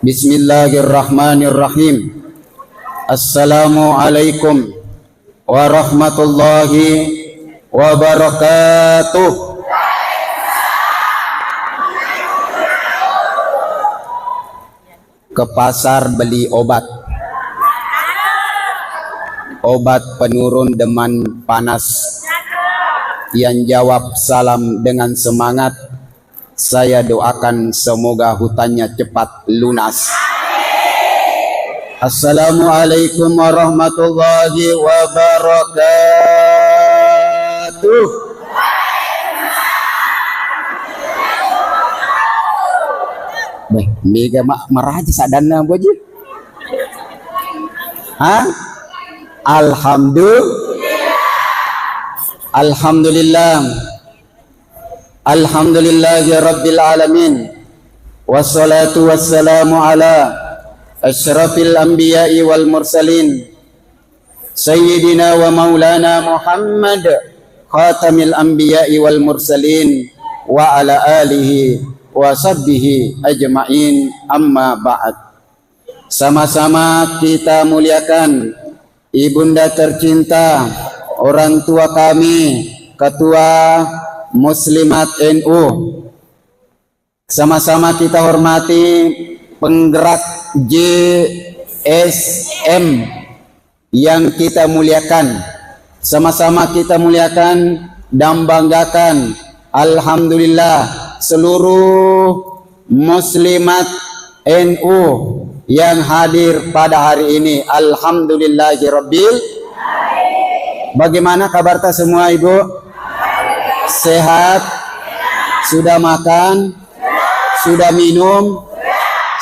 Bismillahirrahmanirrahim. Assalamualaikum warahmatullahi wabarakatuh. Ke pasar beli obat penurun demam panas. Yang jawab salam dengan semangat. Saya doakan semoga hutannya cepat lunas. Assalamualaikum warahmatullahi wabarakatuh. Baik, mega maraja sadana boji. Alhamdulillah. Alhamdulillahi rabbil alamin. Wassalatu wassalamu ala asyrafil anbiya'i wal mursalin sayyidina wa maulana Muhammad khatamil anbiya'i wal mursalin wa ala alihi wa sahbihi ajma'in, amma ba'd. Sama-sama kita muliakan ibunda tercinta, orang tua kami, ketua Muslimat NU. Sama-sama kita hormati penggerak JSM yang kita muliakan. Sama-sama kita muliakan dan banggakan, alhamdulillah, seluruh muslimat NU yang hadir pada hari ini. Alhamdulillahirabbil. Bagaimana kabar ta semua, Ibu? Sehat? Sudah makan? Sudah minum?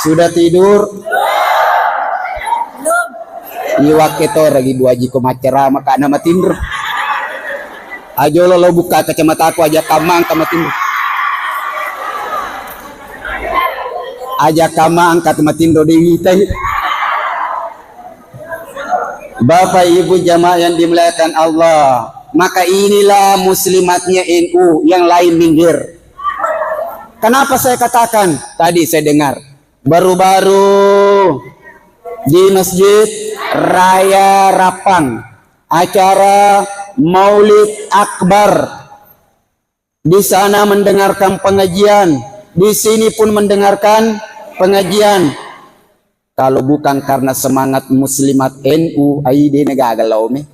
Sudah tidur? Iwak ketor lagi buaji ko macara maka nama tindur. Ajo lo buka kacamata aku aja kamang kama tindur. Aja kamang angkat matindo dewi teh. Bapak Ibu jamaah yang dimuliakan Allah, maka inilah muslimatnya NU, yang lain minggir. Kenapa saya katakan? Tadi saya dengar baru-baru di Masjid Raya Rapang acara Maulid Akbar. Di sana mendengarkan pengajian, di sini pun mendengarkan pengajian. Kalau bukan karena semangat muslimat NU, aide negagalau me.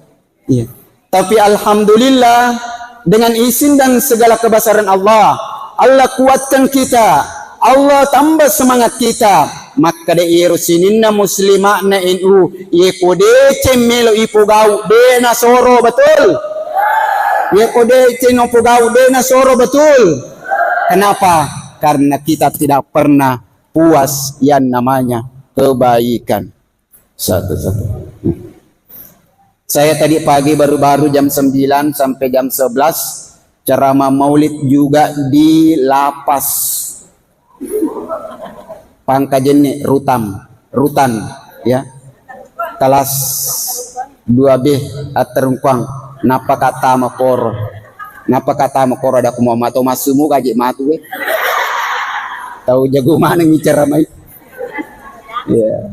Iya. Tapi alhamdulillah, dengan izin dan segala kebesaran Allah, Allah kuatkan kita, Allah tambah semangat kita. Maka de irusininna muslimatna NU ye kode cemelo ipugau de nasoro betul. Ye kode ceno pugau de nasoro betul. Kenapa? Karena kita tidak pernah puas yang namanya kebaikan. Satu-satu. Saya tadi pagi baru-baru jam 9 sampai jam 11 ceramah maulid juga di lapas Pangkajene Rutan ya. Kelas 2B Aterungkwang. Napa kata makoro ada kumama atau masumu kaji matu we. Tahu jago mana ngiceramai. Ya.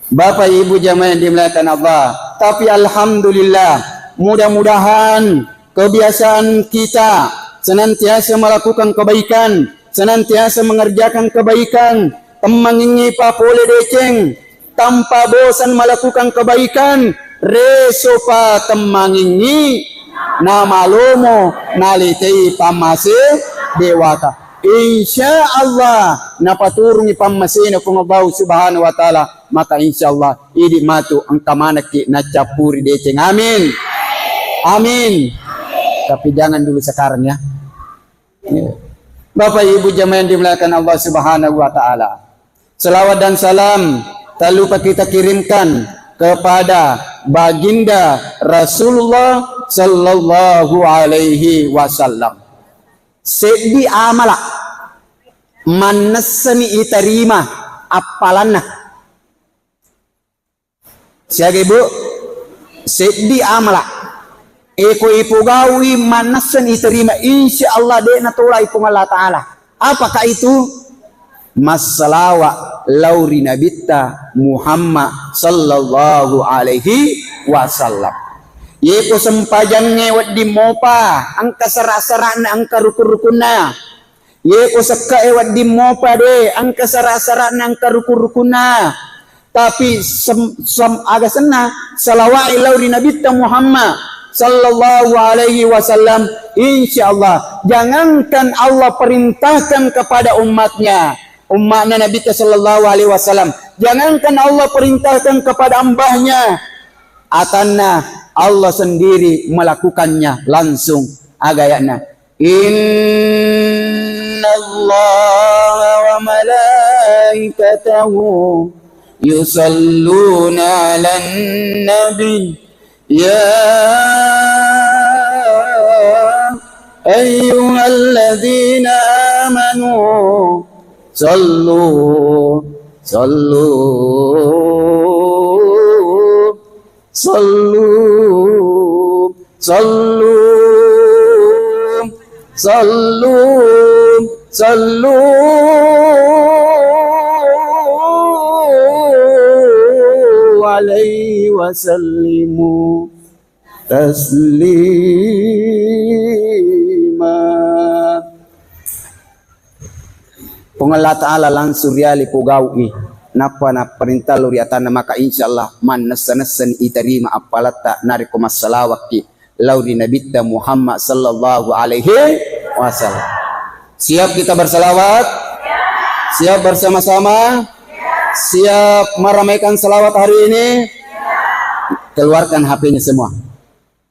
Bapak Ibu jamaah yang dimuliakan Allah, tapi alhamdulillah, mudah-mudahan kebiasaan kita senantiasa melakukan kebaikan, senantiasa mengerjakan kebaikan, temangingi papole deceng, tanpa bosan melakukan kebaikan, resopa temangingi nama lomo nalitei pamase dewata. Insya Allah napaturungi pammasina kung Allah subhanahu wa ta'ala, maka insya Allah idi matu ang kamanaki na capuri deceng. Amin. Amin. Tapi jangan dulu sekarang ya. Bapak Ibu jamaah yang dimuliakan Allah subhanahu wa ta'ala, selawat dan salam tak lupa kita kirimkan kepada baginda Rasulullah sallallahu alaihi wasallam. Sedi amala manasani iterima apalanna. Siapa Ibu? Sedi amala eko ipugawi manasani iterima insyaallah de natulai pung Allah taala. Apakah itu? masalawa lauri nabita Muhammad sallallahu alaihi wasallam. Yeko sempajangnya wat di mopa angka sarasarana angka rukun-rukunna. Yeko sekka wat di mopa de angka sarasarana angka rukun-rukunna. Tapi aga senna salawai lauri nabita Muhammad sallallahu alaihi wasallam, insyaallah jangankan Allah perintahkan kepada umatnya Nabi sallallahu alaihi wasallam, jangankan Allah perintahkan kepada ambahnya, atanna Allah sendiri melakukannya langsung. Agayana innallaha wa malaikatahu yusalluna 'alan nabi ya ayyuhalladzina amanu sallu alaihi wasallimu taslima. Pengalat ta'ala langsung riali pugawi napa na perintah luri atana, maka insyaallah man nasan iterima apalata nariko masalawaki lauri nabita Muhammad sallallahu alaihi wasallam. Siap kita bersalawat? Siap bersama-sama? Siap meramaikan salawat hari ini? Keluarkan HP-nya semua,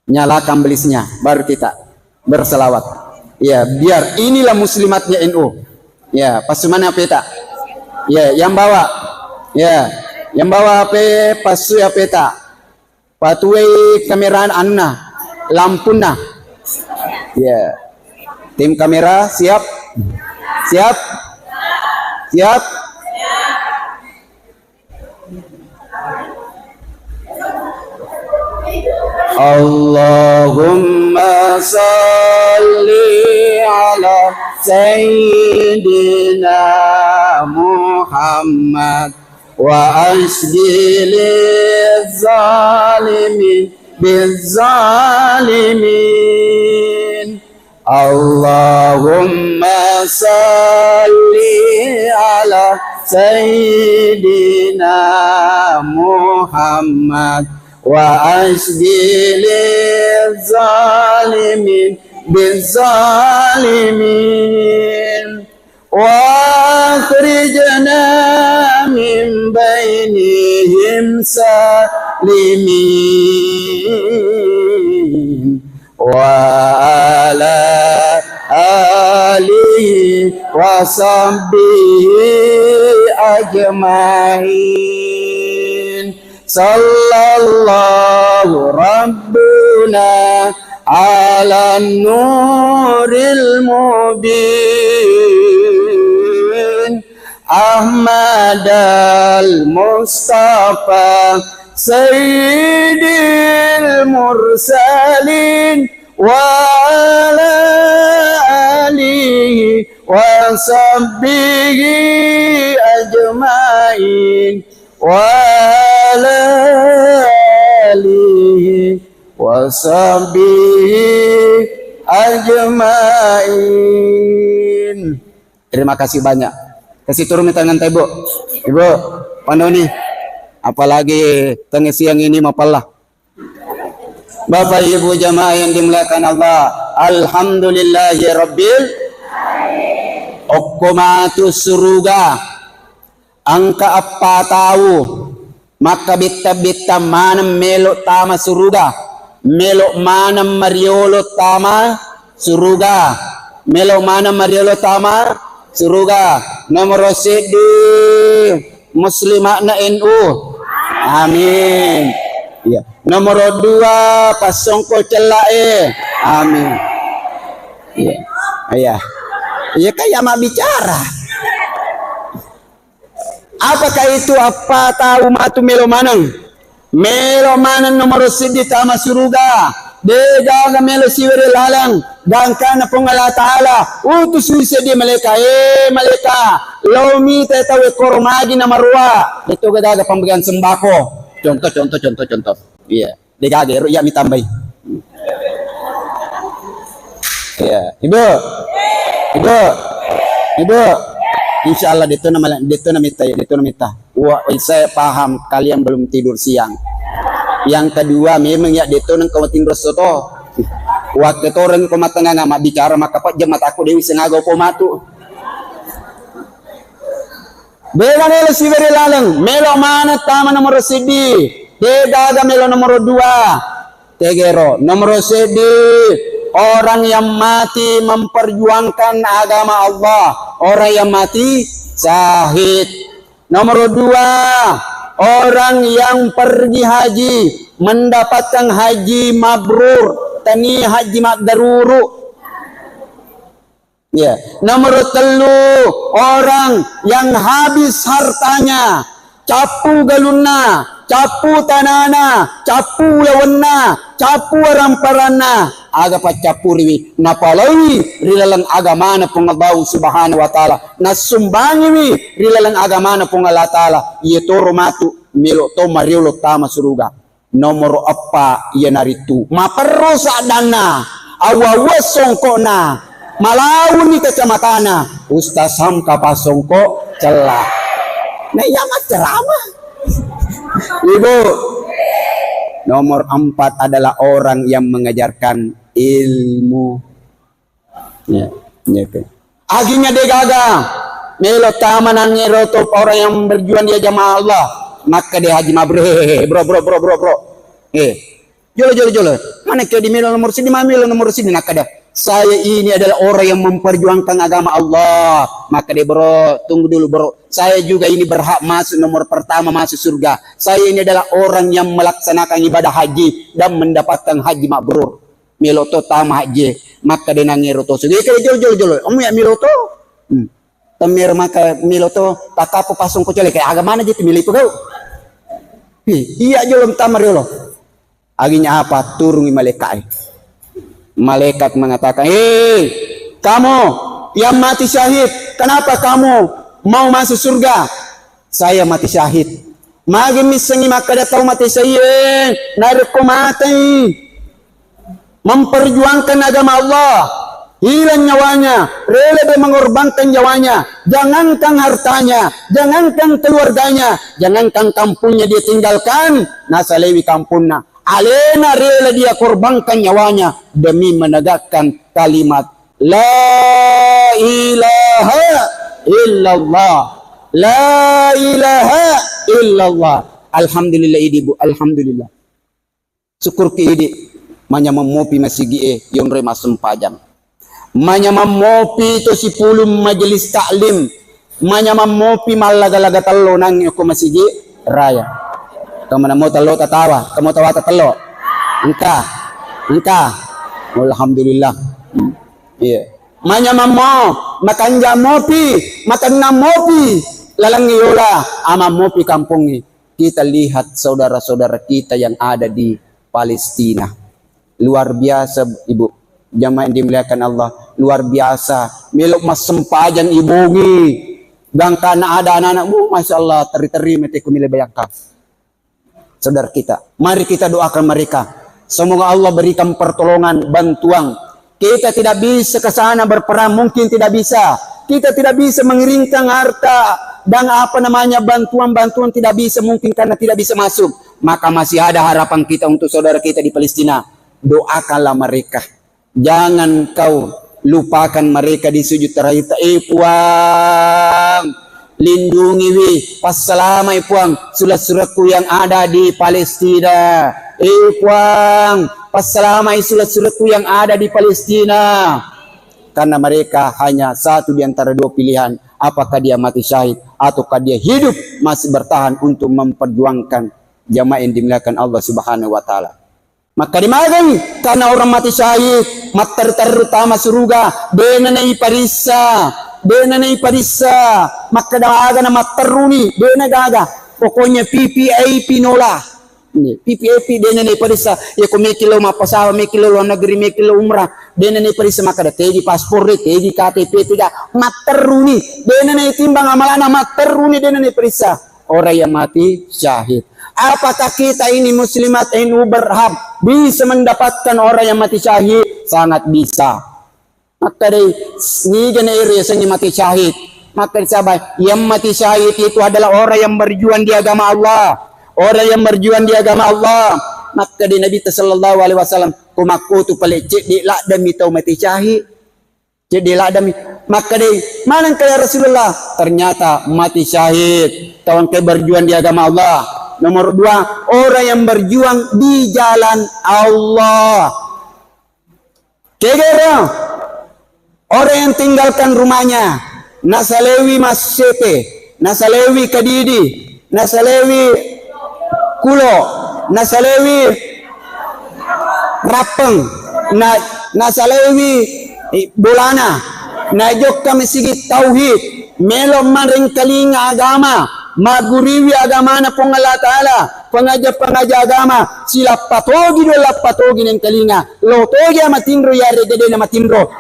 nyalakan belisnya, baru kita bersalawat. Ya, biar inilah muslimatnya NU. Ya, pas mana peta? Ya, yang bawa. Ya, yang bawa HP pasu ya peta. Patuai kameraan anna, lampuna. Ya. Tim kamera siap? Siap? Siap? Allahumma salli ala Sayyidina Muhammad wa asjilil zalimin bizzalimin. Allahumma salli ala Sayyidina Muhammad wa asjilil zalimin bizzalimin wa akhrijna min bainihim salimin wa ala alihi wa sahbihi ajma'in. Sallallahu rabbuna ala nuril mubin Ahmad al-Mustafa Sayyidil mursalin wa ala alihi wa sahbihi ajma'in wa ala alihi wa sahbihi ajma'in. Terima kasih banyak. Kasih turun tangan Ibu. Ibu, pandau nih. Apalagi tengah siang ini mapalah. Bapak Ibu jamaah yang dimuliakan Allah, alhamdulillahi rabbil okkomatus suruga. Angka apa tahu maka bita-bita mana melok tama suruga, melok mana mariolo tama suruga, melok mana mariolo tama suruga. Nomor sedi muslimakna NU, amin. Ya. Nomor 2 pasongko celae, amin. Ya, ya, ya kayak mak bicara. Apakah itu apa tahu matu melo manang? Melo manang nomor sedi tama suruga. De jaga melo siwere lalang. Dan kana pong Allah Ta'ala utus sa di maleka. Maleka, lomi tetawe kormagi na marwa. Ito gadaga pambagian sembako. Contoh. Iya. Degage, ya mi tambay. Iya. Ibu. Insya Allah dito na mita. Wah, saya paham kalian belum tidur siang. Yang kedua memang ya dito nang kawatin rosoto. Waktu itu orang ko matanga nga bicara maka pa jamat ako dewi sengagaw po matu. Bega nelo si veri lalang melo mana tama nomor sidi. Dedaga melo nomor 2. Tegero nomor sidi. Orang yang mati memperjuangkan agama Allah. Orang yang mati syahid. Nomor 2. Orang yang pergi haji mendapatkan haji mabrur. Tani haji makdaruru. Ya. Nomor 3, orang yang habis hartanya, capu galuna, capu tanana, capu lawanna, capu ramparana, aga pa capu riwi, napalawi rilalang agama na pong Allah subhanahu wa ta'ala, nasumbangi wi rilalang agama na pong Allah ta'ala, yetoro matu, milo to mariulo tama suruga. Nomor apa ia naritu maperro sa dana awawa songko na malawun ni kacamatana Ustaz Hamka pasongko celah na yamat ceramah. Ibu, nomor 4 adalah orang yang mengajarkan ilmu. Ya, aginya degaga melo tamanan nyerotop orang yang berjuang dia jamaah Allah. Maka dia haji mabrur. Bro. Jolo. Mana kau di milo nomor sini, milo nomor sini. Nakada. Saya ini adalah orang yang memperjuangkan agama Allah. Maka dia bro, tunggu dulu bro. Saya juga ini berhak masuk nomor pertama masuk surga. Saya ini adalah orang yang melaksanakan ibadah haji dan mendapatkan haji mabrur. Milo to tama haji. Maka dia nangiro to. Jadi jolo. Kamu ya milo to. Temir maka milo to takapo pasong ko cole kayak agama mana gitu milih itu kau. Iya jolom tamar jolo. Aginya apa? Turungi malaikat. Malaikat mengatakan, kamu yang mati syahid, kenapa kamu mau masuk surga? Saya mati syahid. Magi misangi maka dia tahu mati syahid. Nariko mati. Memperjuangkan agama Allah. Hilang nyawanya, rela dia mengorbankan nyawanya, jangankan hartanya, jangankan keluarganya, jangankan kampungnya dia tinggalkan, nasalewi kampungnya, alena rela dia korbankan nyawanya demi menegakkan kalimat La ilaha illallah, La ilaha illallah. Alhamdulillah ini bu, alhamdulillah. Syukur ke ini, manyamopi masigi yung remasum pajang. Manyamamopi to si pulum majelis taklim, manyamamopi malaga-laga talo nang ko masigi raya. Kamu mau talo tatawa, kamu tawa talo. Engka. Alhamdulillah. Iya. Manyamamo, makanja mopi, makanna mopi, lalang yola ama mopi kampungi. Kita lihat saudara-saudara kita yang ada di Palestina. Luar biasa, Ibu. Jamaah yang dimuliakan Allah, luar biasa. Melok mas sempajan ibungi. Gangkana ada anak-anak, masya Allah, teri-teri meteku milih bayangka. Saudara kita, mari kita doakan mereka. Semoga Allah berikan pertolongan, bantuan. Kita tidak bisa ke sana berperang, mungkin tidak bisa. Kita tidak bisa mengirimkan harta dan bantuan tidak bisa, mungkin karena tidak bisa masuk. Maka masih ada harapan kita untuk saudara kita di Palestina. Doakanlah mereka. Jangan kau lupakan mereka di sujud terakhir. Puang, lindungi wi pas selama puang surat-suratku yang ada di Palestina. Puang, pas selama surat-suratku yang ada di Palestina. Karena mereka hanya satu di antara dua pilihan. Apakah dia mati syahid ataukah dia hidup masih bertahan untuk memperjuangkan jamaah yang dimuliakan Allah Subhanahu wa taala. Maka dimagai karena orang mati syahid, mater terutama surga, benanai parisa, maka daga na materuni, benaga, pokoknya PPAP nola, PPAP benanai parisa, ya ko may kilo mapasawa, may kilo luar negeri, may kilo umrah, Dena ni perisa maka tegi paspor tegi KTP tiga materu ni. Dena ni timbang amalana materu ni dena ni perisa. Orang yang mati syahid. Apakah kita ini muslimat NU berhak bisa mendapatkan orang yang mati syahid? Sangat bisa. Maka dari ni gana iri yang mati syahid. Maka sahabat, yang mati syahid itu adalah orang yang berjuang di agama Allah. Orang yang berjuang di agama Allah. Maka di Nabi sallallahu alaihi wasallam kumaku tu pelik cik di lak demi tau mati syahid. Cik di lak demi maka di mana kaya Rasulullah ternyata mati syahid. Tahun ke berjuang di agama Allah. Nomor 2, orang yang berjuang di jalan Allah. Kegera orang yang tinggalkan rumahnya, nasalewi masjete, nasalewi kadidi, nasalewi kulo, nasalewi rapeng, nasalewi bolana, najok kami sigit tauhid, melo maring kalinga agama, maguriwi agama na pong Allah Ta'ala, pengaja agama, sila patogi do lapatogi ng kalinga, lotogi matindro yari gede na matindro.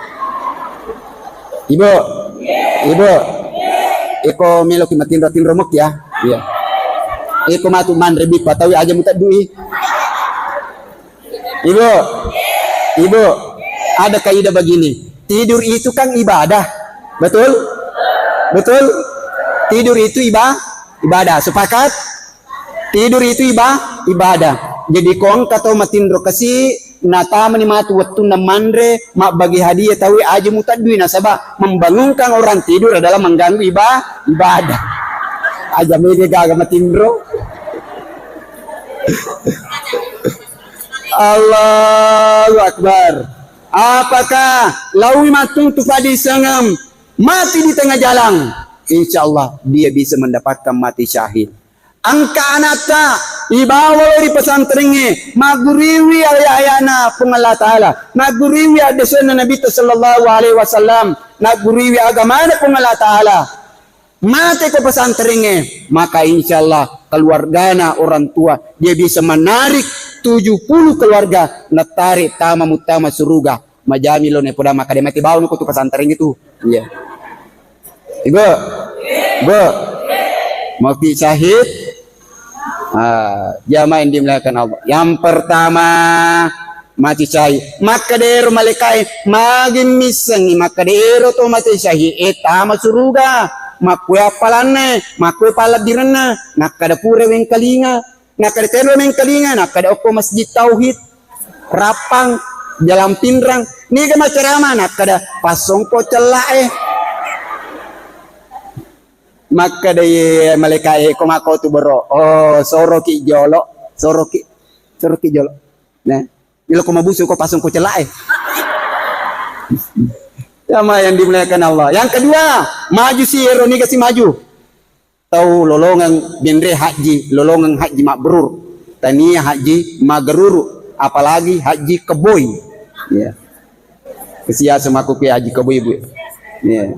Ibu, iko melo ki matindro mok ya, iya. Iko matu man rebi patawi aja muta dui. Ibu, ada kaidah begini. Tidur itu kan ibadah. Betul? Tidur itu ibadah. Sepakat? Tidur itu ibadah. Jadi kong katau matindro kasi nata menimatu waktu namandre mak bagi hadiah tawi aja muta dui nasabah membangunkan orang tidur adalah mengganggu ibadah. Aja media gagal matindro. Allahu Akbar. Apakah lawi matung tu padi sengam mati di tengah jalan? Insyaallah dia bisa mendapatkan mati syahid. Angka anata ibawa di pesantrennya maguriwi ayana pun Allah Ta'ala maguriwi adesana Nabi sallallahu alaihi wasallam maguriwi agama pun Allah Ta'ala mati ke pesantrennya maka insyaallah keluargana orang tua dia bisa menarik 70 keluarga natarik tama mutama suruga majami lo ne poda maka dia mati bawa nuku tu pesantren itu iya ibu mati syahid jamaah yang dimuliakan Allah. Yang pertama mati syahid. Maka dero malaikat magin misangi maka dero to mati syahid etama suruga. Makwe apalane, makwe paladirana, nakada pure weng kalinga, nakada telo weng kalinga, nakada oko masjid tauhid, rapang, jalan pinrang, ni ke macarama, nakada pasong ko celah maka day malaikat ko mako tu bero soroki jolo nah bila ko mabuso ko pasong ko celah sama yang dimuliakan Allah. Yang kedua maju si Roni kasih maju tahu lolongan bendre haji lolongan haji mabrur tania haji mageruru apalagi haji keboy ya kesia semaku ke haji keboy bu ya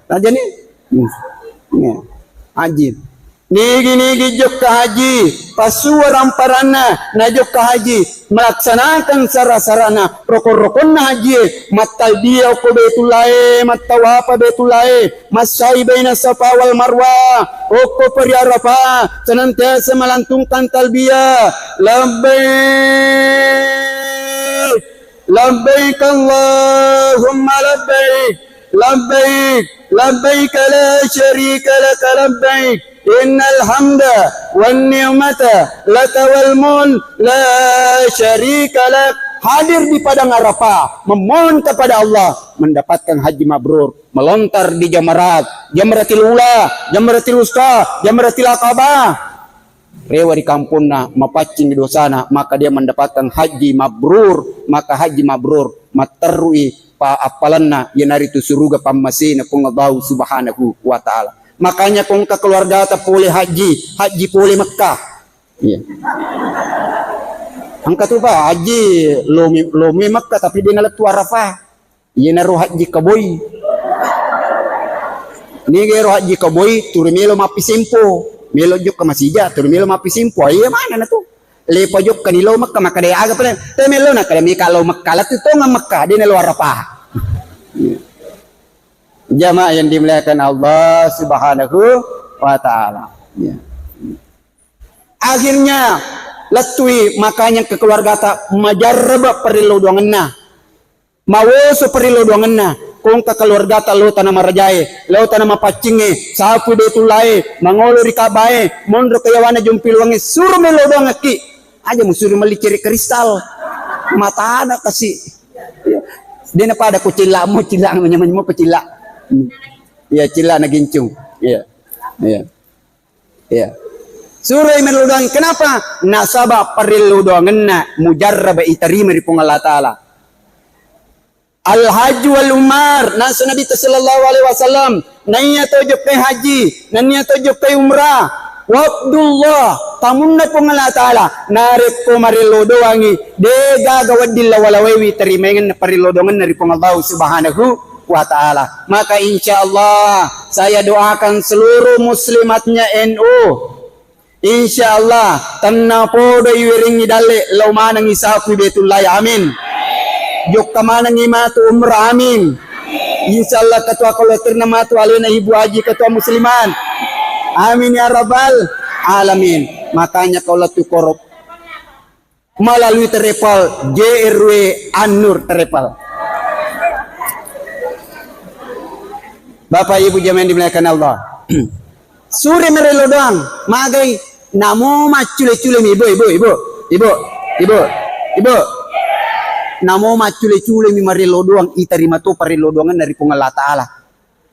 aja nih haji nigi jok ke haji pasuaran parana na jok ke haji melaksanakan sarana rokon haji matalbiya ko betulae matawapa betulae masai baina safa wal marwa oko periarafa senantiasa melantungkan talbiya labbaik Allahumma labbaik la syarika lak labbaik innal hamda wan ni'mata laka wal mulk la syarika lak. Hadir di padang Arafah memohon kepada Allah mendapatkan haji mabrur, melontar di jamratil ula, jamratil wusta, jamratil aqabah, rewa di kampungna mapacing di dosana maka dia mendapatkan haji mabrur. Maka haji mabrur matarui pa apalanna yanaritu suruga pamasina kung Allah subhanahu wa ta'ala. Makanya kung keluarga ta boleh haji boleh Mekah. Iya. Angka tu ba haji lomi Mekah tapi dia nalat Arafah. Iya naru haji kaboy. Ni gero haji kaboy turu melo mapi simpo. Melo juk ke masjid turu melo mapi simpo. Iya mana na tu? le pojok kanilo Makkah maka dia aga pala temelo na kada mi kalau Makkah latu to nga Makkah di luar apa. Jamaah yang dimuliakan Allah Subhanahu wa taala. Ya. Akhirnya latui makanya ke keluarga ta majarraba perilo duanganna. Mawoso perilo duanganna. Kung ka keluarga ta lo tanah marajae, lo tanah mapacinge, sapu de tulai, mangolo rikabae, mondro kayawana jumpilwangi, suruh melo duangaki. Aja musuruh meliciri kristal. Mata ada kasih. Dia na pada ku cila mo pecila. Ya cila na gincung. Ya. Suruh melo duang. Kenapa? Nasaba perilo duanganna mujarraba itarima di Allah Ta'ala. Al-Hajj wal Umar, nasa Nabi sallallahu alaihi wasallam, nanya tojok kay haji, nanya tojok kay umrah. Wabdullah, tamunna po Allah Ta'ala, narik ko marilodo wangi, de gagawad dilla walawewi, tarimengan na parilodongan na ripong Allah Subhanahu wa Ta'ala. Maka insyaallah, saya doakan seluruh muslimatnya NU. Insyaallah, tanna po do iwiring idale, laumanang isaku betullah, amin. Jok kamana ngimatu umrah amin. Insyaallah ketua kolektor namatu alena ibu haji ketua musliman. Amin ya rabbal alamin. Makanya kalau tu korup melalui terepal JRW An-Nur terepal. Bapak Ibu jamaah dimuliakan Allah. Suri merelo doang. Magai namo macule-cule ibu. Namo macule-cule mi marilo doang itarima to parilo doangan dari Allah Ta'ala.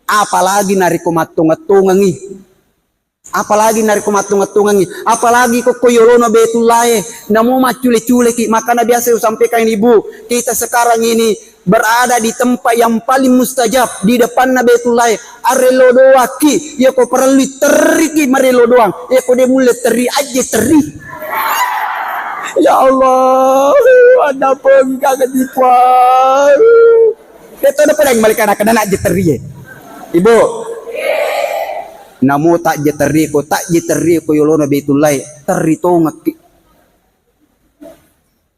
Apalagi nari kumatungatungangi. Apalagi kok koyorono betulae. Namo macule-cule ki. Makanya biasa saya sampaikan ibu, kita sekarang ini berada di tempat yang paling mustajab di depan betulae. Arelo doaki, ya kok perlu teriki marilo doang. Ya kok dia mulai teri aja teri. Ya Allah, ada pun kagak dikuat. Kita udah pernah balik anak anak jeteri. Ibu, namu tak jeteri ko yolono betulai teritongak.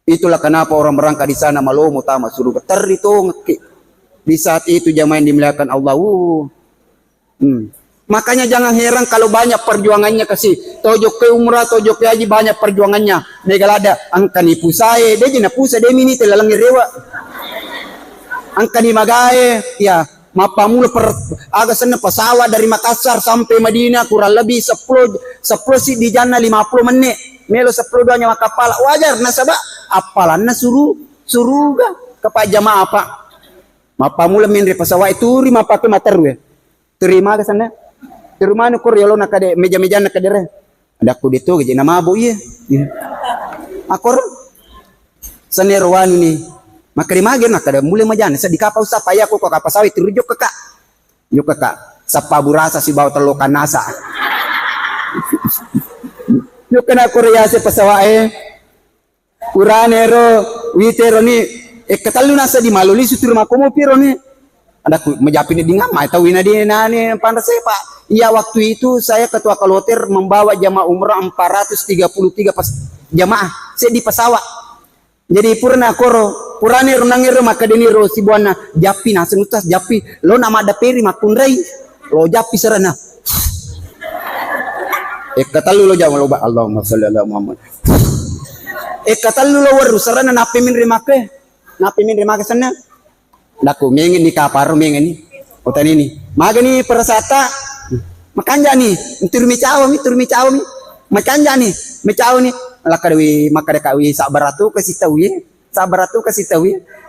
Itulah kenapa orang berangkat di sana malomo tama surga teritongak. Di saat itu jamaah yang dimuliakan Allah. Makanya jangan heran kalau banyak perjuangannya kasih tojok ke umrah, tojok ke haji banyak perjuangannya. Megalada angkani pusae, dia jina pusa dia mini telalangi rewa. Angkani magae, ya mapamula agak sana pesawat dari Makassar sampai Madinah kurang lebih 10 sih di jana 50 menit. Melo 10 doanya kapal wajar nasabah apalanna suruga kepada jamaah apa. Mapamula min pesawat itu rima pakai materwe. Terima ke sana. Di rumah nu koryolo nakade meja-meja nakadere. Ada ku ditu ge nama abu ieu. Akor sanerwan ni. Maka di magen nakade mulai majana sa di kapau sapaya ku kok kapau sawit rujuk kakak. Yo kakak, sapa burasa si bawa telokan nasa. Yo kena koryase pasawae. Uranero witero ni katalu nasa di maluli sutur makomo piro ni. Ada ku menjapin di ngamai tawina di nani pandas Pak. Iya waktu itu saya ketua kloter membawa jamaah umrah 433 jamaah saya di pesawat. Jadi purna purane runangiro maka deniro si buana japi na senutas japi lo nama ada peri makunrai lo japi serana. Katalu lo jamaah lo ba Allahumma sholli ala Muhammad. Katalu lo waru serana napi min rimake sana. Daku mengen ni kaparu mengen ni. Otan ini. Magani persata makanja ni tur mi cawo makanja ni mecawo ni lakadwi makadakawi sabaratu kasitawi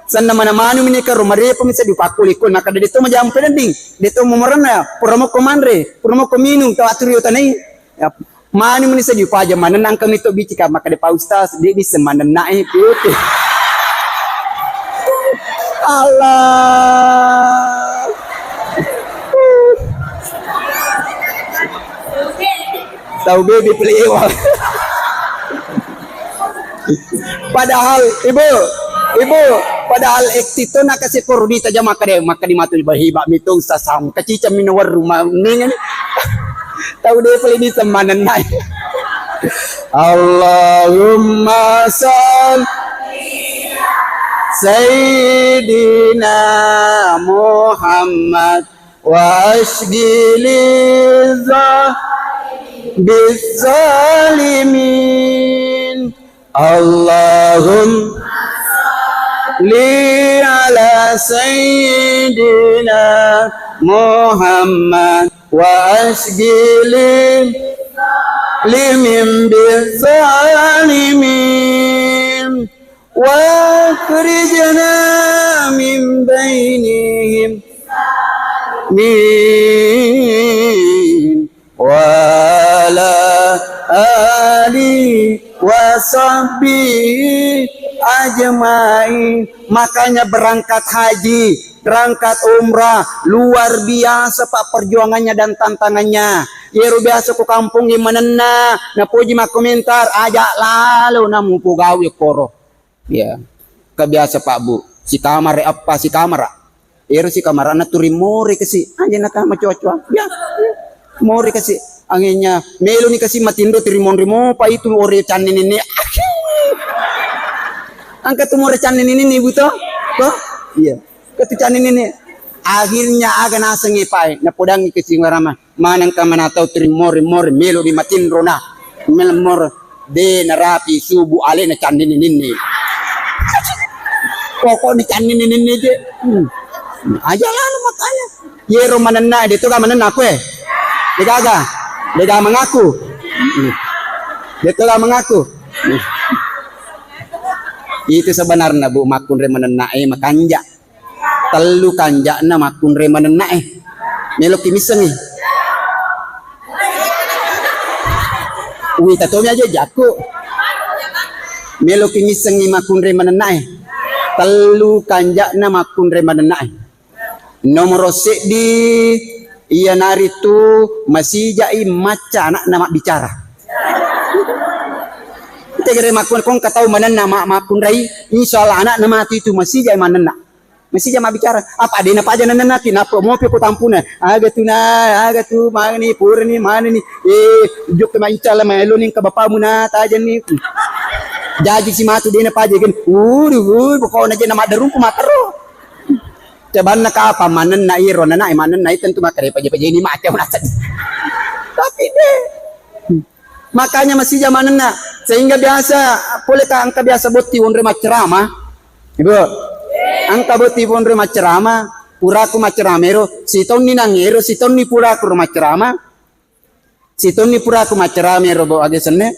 sanna mana manu mini ka rumare pemisa di pakulikun makada dito majam pending dito momorana puramo komandre puramo kominu tawaturi utanai ya manu mini sa di paja mananang kami to bicika makade pa ustaz di semanan nae putih Allah tahu baby peliwa. Padahal ibu padahal ektito na kasi korudita jam maka di matul bahiba mitong sasam kacica minawar rumah ningan tahu dia peli di semanan nai Allahumma salli Sayyidina Muhammad wa ashghili bizalimin. Allahumma li ala Sayyidina Muhammad wa ashghili limin bizalimin wa akhrijna min bainihim min wala ali wasabbi ajmain. Makanya berangkat haji, berangkat umrah, luar biasa Pak perjuangannya dan tantangannya. Yeru biasa ku kampung gimana na puji mak komentar ajak lalu namu ku gawe koro. Ya, kebiasa Pak Bu. Si kamar apa si kamar? Yeru si kamar anak turi mori kasi. Aja nak sama cocok. Ya, mori kasi. Anginnya melu ni kasi matindo tirimon-rimo pa itu ore canin ini. Angkat tu ore canin ini buto. Toh? Iya. Ketu canin ini. Akhirnya aga nasengi pai na podangi kasi ngarama. Manang ka manataw tirimor-mor melu di matindro na. Melmor de narapi subu ale na canin ini. Pokok ni canin ini je. Aja lalu makanya. Yero manena dito ka manena aku Degaga. Dia mengaku. Dia telah mengaku. Itu sebenarnya Bu makun remenenai makanja. Telu kanja na makun remenenai. Melok kimiseng ni. Ui tatonya aja jaku. Melok kimiseng ni makun remenenai. Telu kanja na makun remenenai. Nomor di iya nari tu masih jai maca anak nama bicara. Kita kira makun kong katau mana nama makun rai. Insyaallah anak nama itu masih jai mana nak. Masih jai bicara. Apa ada apa aja nana tina mau piku tampuna. Aga tu mana ni purni mana ni. Juk ma insyaallah melu ning ka bapamu na tajan ni. Jadi si matu dina pa kan. Pokoknya aja nama darum ku matero. Coba nak apa manen na iro na manen na tentu makare paje-paje ini macam nasa. Tapi deh makanya masih zaman na sehingga biasa boleh ka angka biasa boti onre macerama. Ibu angka boti onre macerama puraku maceramero siton ni nangero siton ni puraku macerama siton ni puraku maceramero bo age senne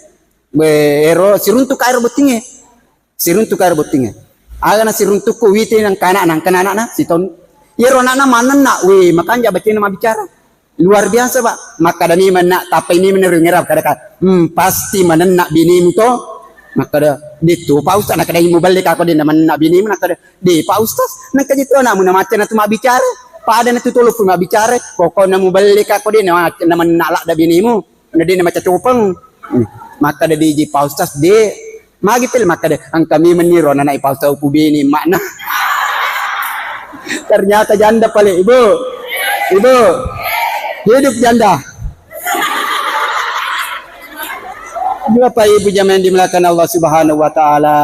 be ero siruntuk air botinge aga na siruntuk ko wite nang kana na siton yero na manan na we makanya baca nama bicara luar biasa Pak. Maka dani mana tapi ini menerungerap kada pasti manan nak bini mu to maka da ditu pa ustaz nak kada imu balik ako din naman nak bini mu nak kada di pa ustaz nak kadito na mo na maca na tuma bicara pada na tutulog ko bicara pokok na mo balik ako din naman nalak da bini mu na din na maca cupang maka da di pa ustaz di magipil maka ang kami meniro na naipausaw po bini makna. Ternyata janda pala ibu hidup janda. Bapak ibu jamaah yang dimuliakan Allah Subhanahu wa taala.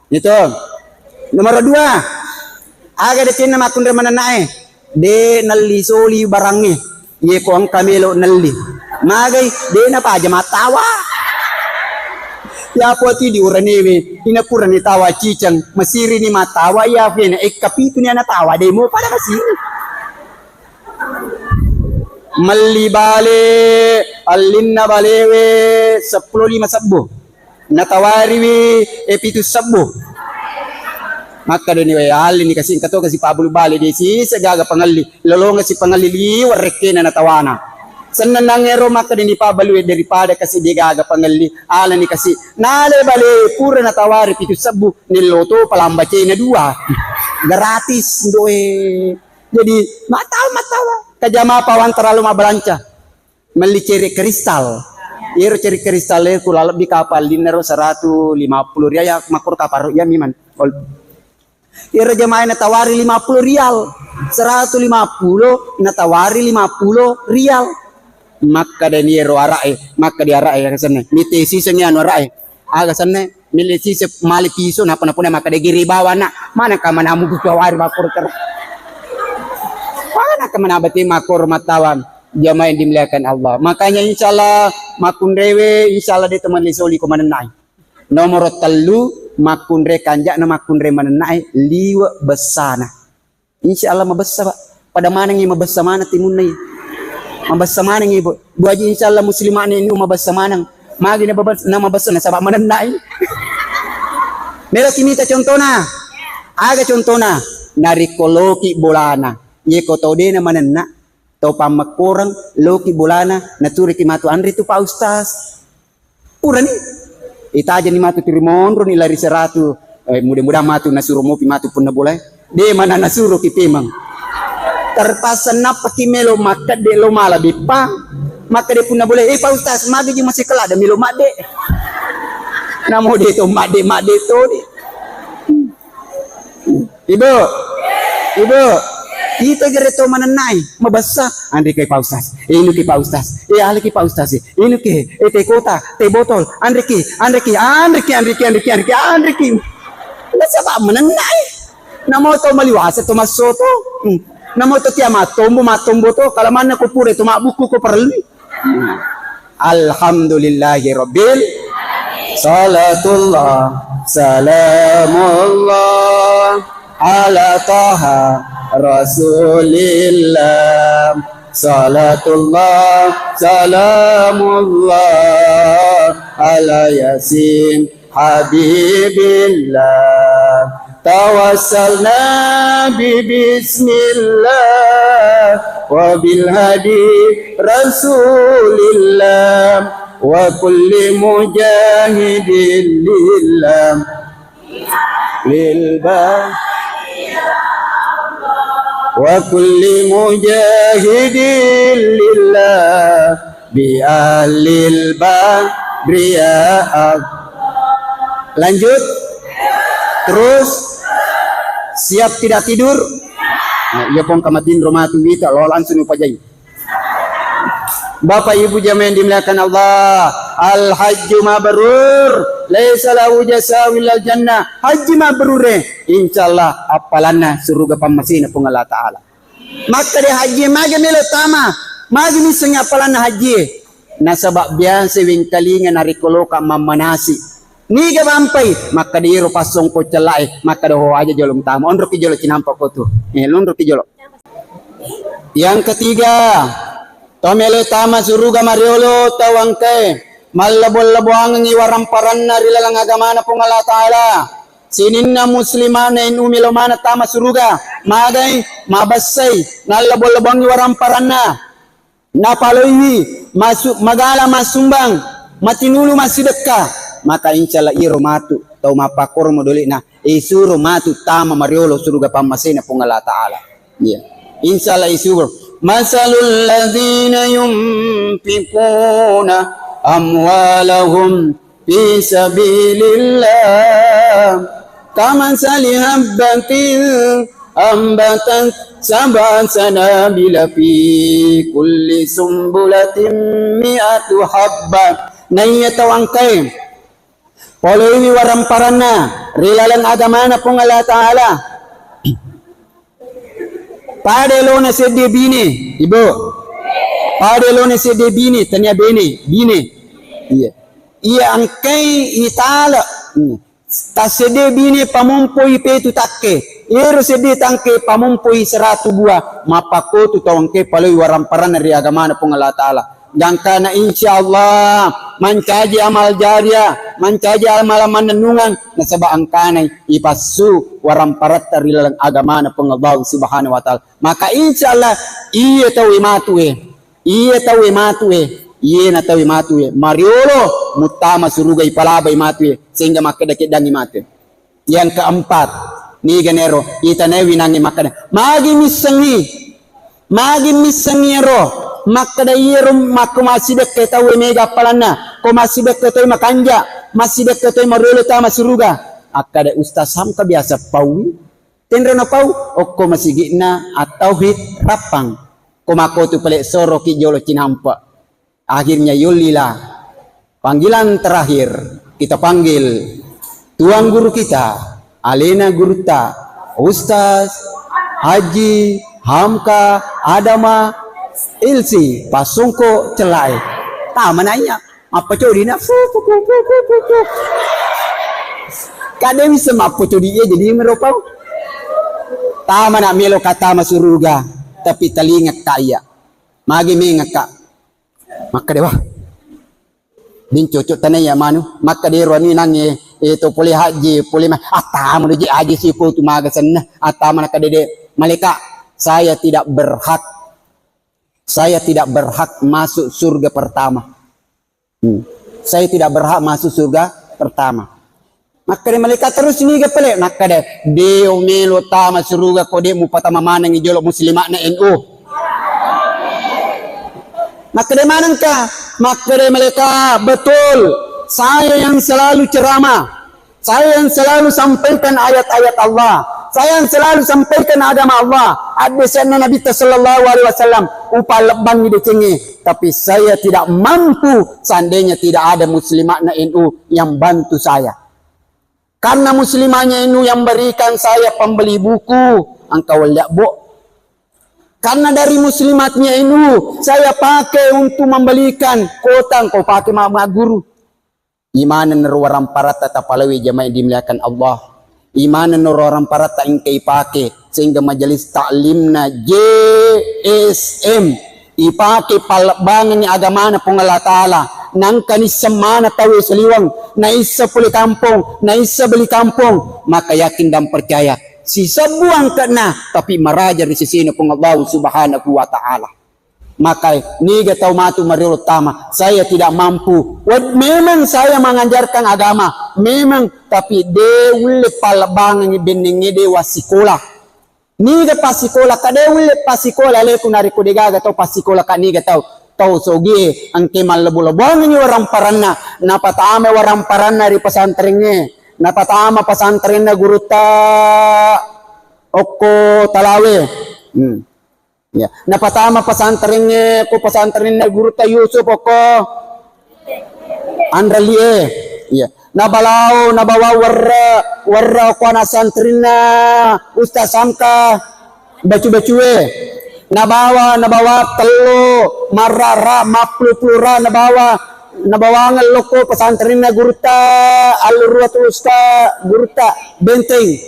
Itu. Nomor 2. Aga de tin makun remana nae. De nalli soli barangi. Ye ko ang kamelo nalli. Magay de na pa matawa. Ya poti di uranewe inapura ni tawa cicang masiri ni matawa ya fena kapitu ni tawa demo pada masiri malli bale allinna balewe 10 5 sabbo natawari we epitu sabbo maka doni we alli ni kasi kato kasi pabulu bale di si segaga pangalli lolonga si pangalli liwar rekena natawana Sannan nangero maka din ipabaluit daripada kasi digaga pangali ala ni kasi nale bale pura na tawari pitu sabu niloto palambace na 2 gratis doe jadi matawa kajama pawan terlalu mabalanca meli ceri kristal iro ceri kristal ku lalap di kapal dinero 150 rial makur kapal ya miman iro jamaah na tawari 50 rial 150 na tawari 50 rial maka dani ro arae maka di arae ka sanne miti sisengnya no arae aga sanne milisi mali piso na puna maka de giri bawa na mana ka manamu gawari makor ter mana ka manabati makor matawan jamaah yang dimuliakan Allah. Makanya insyaallah makun rewe insyaallah di teman lisoli ko manenai nomor telu makun re kanjak na makun re manenai liwa besana insyaallah mabessa Pak pada mana ngi mabessa mana timun nai mabessa mana ngi bu aji insyaallah muslimane ini mabessa mana magi na babas na mabessa na sabab manenai mera kimita contohna aga contohna narikoloki bolana ye ko tode na manenna tau pamak korang loki bolana naturi ki matu andri tu Pak Ustaz pura ni ita aja ni matu tirimondro ni lari 100 mudah-mudahan matu nasuro mopi matu pun na boleh de mana nasuro ki pemang terpaksa napa ki melo maka de lo mala bipa maka de pun na boleh Pak Ustaz magi ji masih kelada melo made namo de to made to di ibu kita gereto mananai mabasa andri kay Pak Ustaz inu ki Pak Ustaz ali ki Pak Ustaz inu ki te kota te botol andri ki nasa ba mananai namo to maliwasa to masoto namo to tiama matombo to kalaman ko pure to mabuku ko perlu alhamdulillahi rabbil salatullah salamullah ala taha Rasulillah salatullah salamullah ala yasin habibillah tawassalna bismillah wa bil hadi rasulillah wa kulli mujahidin lillah wa kulli mujahidin lillah bi ahlil badriyah. Lanjut terus siap tidak tidur ya pong kamatin romatu wita lo langsung upajai Bapak Ibu jamaah yang dimuliakan Allah al hajju mabrur laisa lahu jazaa'un illal jannah haji mabrur insyaallah apalana surga pamasina pung Allah taala maka de haji mage melo tama mage misalnya apalana haji nasabak biasa wing kalingan narikoloka mamanasi niga bampai maka de ro pasong ko celai maka de ho aja jolom tama ondro ki jolo cinampa ko tu londro ki jolo yang ketiga tomele tama suruga mariolo tawangke malabol-labuang ngiwaram paranna rilalang agamana pong Allah Ta'ala sininna muslimana in umilomana tama suruga magay mabasay nalabol-labuang ngiwaram paranna napaloiwi magala masumbang matinulu masidekka maka insyaallah iro matu tau mapakor mo duli na isuro matu tama mariolo suruga pamasina pong Allah Ta'ala yeah. Insyaallah isuro masalul ladzina yunfiquna amwalahum fi sabilillah kamathali habbatin ambatat sab'a sanabila fi kulli sumbulatin mi'atu habba nayatawangkay polowi waramparana rilalan agamana pong Allah Ta'ala padelo na sede bini ibu padelo na sede bini tanya bini iya angkai itala ta sede bini pamumpoi petu takke iro sede tangke pamumpoi 102 mapako tu tawangke paloi waramparana ri agamana pong Allah Ta'ala dan kana insyaallah mancaji amal jariah mancaji amal manenungan nasaba angkanai ipasu waramparat rilalang agama na pengabaw subhanahu wa ta'ala maka insyaallah iya tawi matue na tawi matue mariolo mutama suruga ipalabay matue sehingga makadakit dangi mate yang keempat ni ganero itanewi nangi makada magi misangi ro makada irum maku masih dekat tahu mega palana ko masih dekat tahu makanja masih dekat tahu marolo tama suruga akada ustaz sam ka biasa pawi tendro na pau okko masih gina atau hit rapang ko mako tu pelek soro ki jolo cinampa Akhirnya yulilah panggilan terakhir kita panggil tuan guru kita, Alena Gurta, Ustaz Haji Hamka Adama Ilsi Pasungko Celai. Tak menanya apa curi nafsu. Kadang bisa apa curi dia jadi meropau. Tak mana melo kata masuruga tapi telinga kaya. Magi mengaka. Maka dewa din cocok tanay ya manu maka dia rani nangi itu pulih haji pulih atama menuju haji siku tu magasan atama nak dede malika saya tidak berhak masuk surga pertama. Saya tidak berhak masuk surga pertama. Maka dia malaikat terus ni ke pelik maka dia melo tama surga kode mu patama manang ijolok muslimat na NU. Maka dia manangkah? Maka dia mereka betul. Saya yang selalu ceramah. Saya yang selalu sampaikan ayat-ayat Allah. Saya yang selalu sampaikan agama Allah. Adesana Nabi sallallahu alaihi wasallam upah lebang di cengi. Tapi saya tidak mampu seandainya tidak ada muslimat NU yang bantu saya. Karena muslimahnya NU yang berikan saya pembeli buku. Engkau lihat bu. Karena dari muslimatnya NU saya pakai untuk membelikan kotang kau pakai mama guru. Imanan orang parat tetap palawi jamaah dimuliakan Allah. Imanan orang parat tak ingkai pakai sehingga majelis taklimna JSM ipake palbangan agama na pong Allah Ta'ala nang kanisa mana tahu seliwang na isa puli kampung na isa beli kampung maka yakin dan percaya si sebuang kena tapi meraja di sisi pong Allah Subhanahu wa Ta'ala. Maka ni gatau matu mariul utama saya tidak mampu. Memang saya mengajarkan agama memang tapi deul palbangan beningi dewa sekolah. Ni ga pasikola ka deul pasikola le kunari ko diga gatau pasikola ka ni gatau tau sogi ang kemal lebu-lebong ni orang paranna napatame orang paranna di pesantrennya. Napatama pesantren na guru ta Oko Talawe. Ya, napatama pesantrennya ko pesantren na guru ta Yusuf Oko Andralie. Ya, nabalao nabawa warra ko na santrina Ustaz Samka bacu-bacue. Nabawa telo marara maplupura nabawangan loko pesantren na gurta alurwatul usta gurta benteng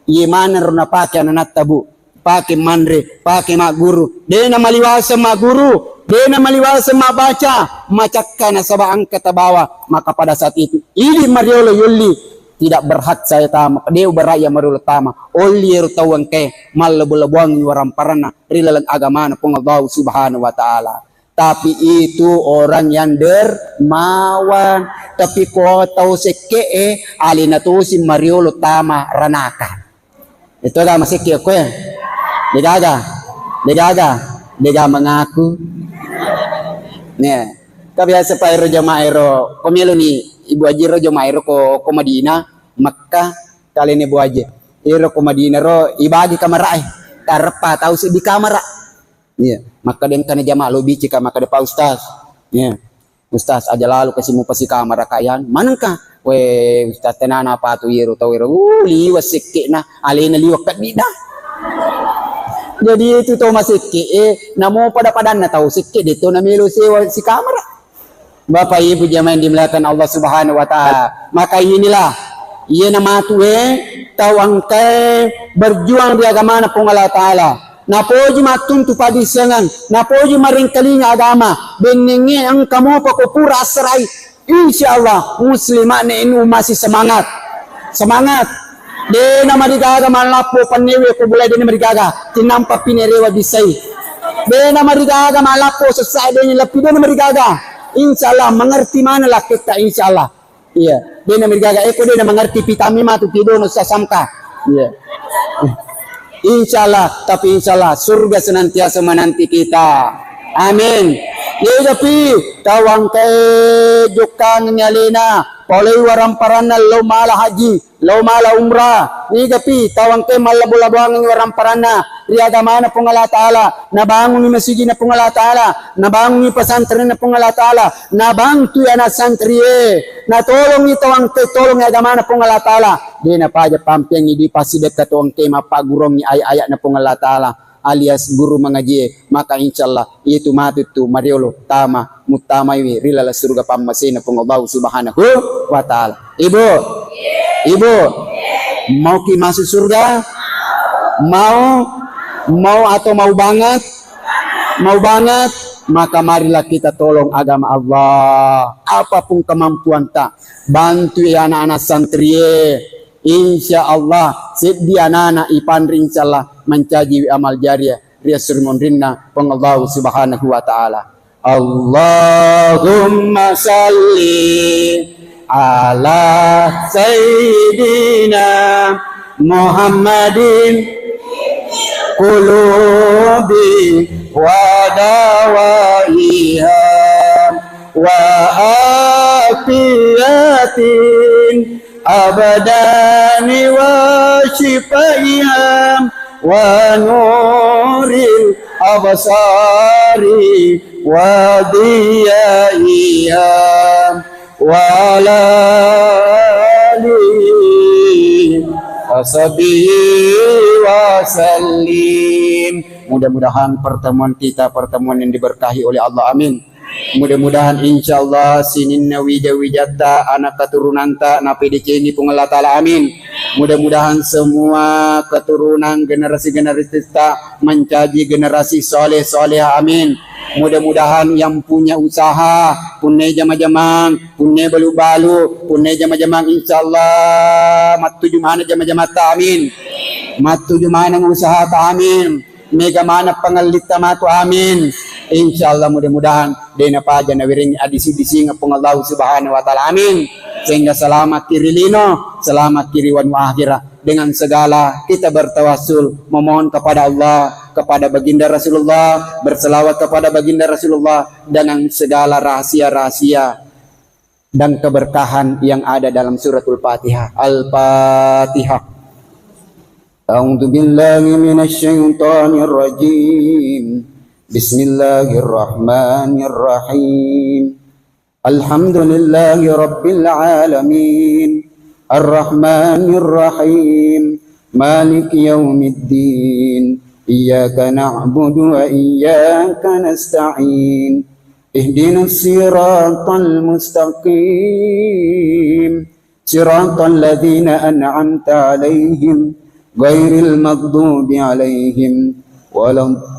yemana runa pake ananat tabu pake mandre pake mak guru dena maliwasa mak guru dena maliwasa mak baca macakkan sabah angkat bawa maka pada saat itu ini mariolo yulli tidak berhak saya tama dia beraya mariolo tama oli rutawang ke mallebu-lebuang waram parana rilalang agama na pong Allah Subhanahu wa Ta'ala. Tapi itu orang yang dermawan. Tapi kau tahu seke alina tu si mariolo tama ranaka. Itu agak masih kaya ko ya. Digaga mengaku. Nih, kabiasa pa ero jamaah ero. Pemilu ni ibu haji ro jamaah ero ko Madinah, Makkah kali ni ibu haji. Ero ko Madinah ro ibagi kamera karpa tahu si di kamera. Iya, maka dia kana jamaah lo bici ka maka depa ustaz. Iya. Ustaz aja lalu kasimu pasi kamar kayan. Manangka? We ustaz tenana apa tu yero tawiro. Liwas sikit na alena liwak kat bidah. Jadi itu to masik namo pada na tahu sikit dito na milo si kamera. Bapak Ibu jamaah dimuliakan Allah Subhanahu wa Ta'ala. Maka inilah ia nama tu tawang berjuang di agama na pong Allah Ta'ala. Napoji matuntu padisangan, napoji maringkalinya agama, beningi ang kamu pakupura asrai. Insyaallah muslimat NU masih semangat. De nama digaga malapo panewe ko bulay de nama digaga tinampa pinerewa bisay. De nama digaga malapo sesai de lapi de nama digaga. Insyaallah mengerti mana lah kita insyaallah. Iya, de nama digaga eko de mengerti pitami matu tidono sasamka. Iya. Insyaallah, tapi insyaallah surga senantiasa menanti kita. Amin. Tapi tawang ke jukan nyalina polai waram parana lo mala haji lo mala umrah ni tapi tawang ke malabu-labuang waram parana riaga mana pung Allah Taala nabangun ni masjid na pung Allah Taala nabangun ni pesantren na pung Allah Taala nabantu anak santri na tolong ni tawang ke tolong riaga mana pung Allah Taala di na paja pampeng di pasi dekat tawang ke mapa gurong ni ayat na pung Allah Taala alias guru mengaji maka insyaallah itu mati tu mariolo tama mutamaiwi rilala surga pamasina pung Allah Subhanahu wa taala. Ibu mau ki masuk surga? Mau atau mau banget maka marilah kita tolong agama Allah apapun kemampuan tak bantu ya anak-anak santri insya Allah sedi anak-anak ipandri insya Allah mencaji amal jariah ria surmun rinna peng Allah Subhanahu wa taala. Allahumma salli ala sayyidina Muhammadin qulubi wa dawaiha wa afiyatin abadani wa shifaiha wa nuril absari wa diyaiha wa alihi washabihi wasallim. Mudah-mudahan pertemuan kita pertemuan yang diberkahi oleh Allah, amin. Mudah-mudahan insyaallah sininna wijata anak keturunan ta napdc ini pung Allah Taala, amin. Mudah-mudahan semua keturunan generasi-generasi ta mencaji generasi soleh-soleh, amin. Mudah-mudahan yang punya usaha punne jama-jamang punne balu-balu punne jama-jamang insyaallah matu jumana jama-jama ta, amin. Matu jumana usaha ta, amin. Mega mana pangalita matu, amin. Insyaallah mudah-mudahan dena paja na wiring adisi-disi ngapung Allah Subhanahu wa taala, amin. Sehingga selamat kiri lino, selamat kiri wan akhirah. Dengan segala kita bertawassul memohon kepada Allah, kepada baginda Rasulullah, berselawat kepada baginda Rasulullah dengan segala rahasia-rahasia dan keberkahan yang ada dalam suratul Fatihah. Al-Fatihah. A'udzu billahi minasy syaithanir rajim. Bismillahirrahmanirrahim. Alhamdulillahi rabbil alamin. Ar-Rahmanir Rahim. Maliki yaumiddin. Iyyaka na'budu wa iyyaka nasta'in. Ihdinas siratal mustaqim. Siratal ladzina an'amta 'alaihim ghairil maghdubi 'alaihim waladdallin.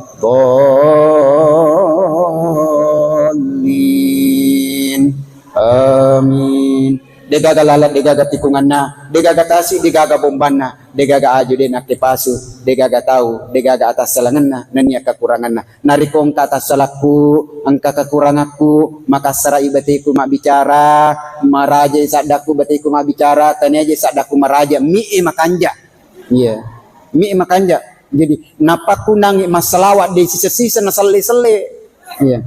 Amin. Degaga lalat, degaga tikunganna, degaga tasi, degaga bombanna, degaga aju dena kepasu, degaga tahu, degaga atas salanganna, nania kekuranganna. Narikong ka atas salahku, angka kekuranganku, maka sarai batiku mak bicara, maraja sadaku batiku mak bicara, tani aja sadaku maraja, mi'i makanja. Iya, mi'i makanja. Jadi napaku nangi masalawat di sisa-sisa nasali-sali. Iya.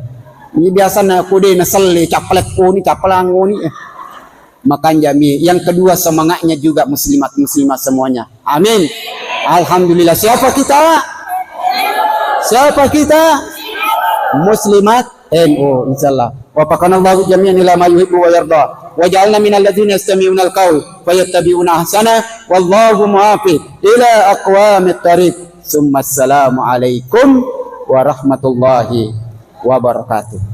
Ini biasa na aku deh nasali, caplek ni, caplang ni. Makan jami. Yang kedua semangatnya juga muslimat-muslimat semuanya. Amin. Alhamdulillah. Siapa kita? Siapa kita? Muslimat NU insyaallah. Wa faqanallahu jami'an ila ma yuhibbu wa yarda. Wa ja'alna minal ladzina yastami'una al-qaul fayattabi'una ahsana. Wallahu muwaffiq ila aqwamit thariq. Summa assalamu alaikum warahmatullahi wabarakatuh.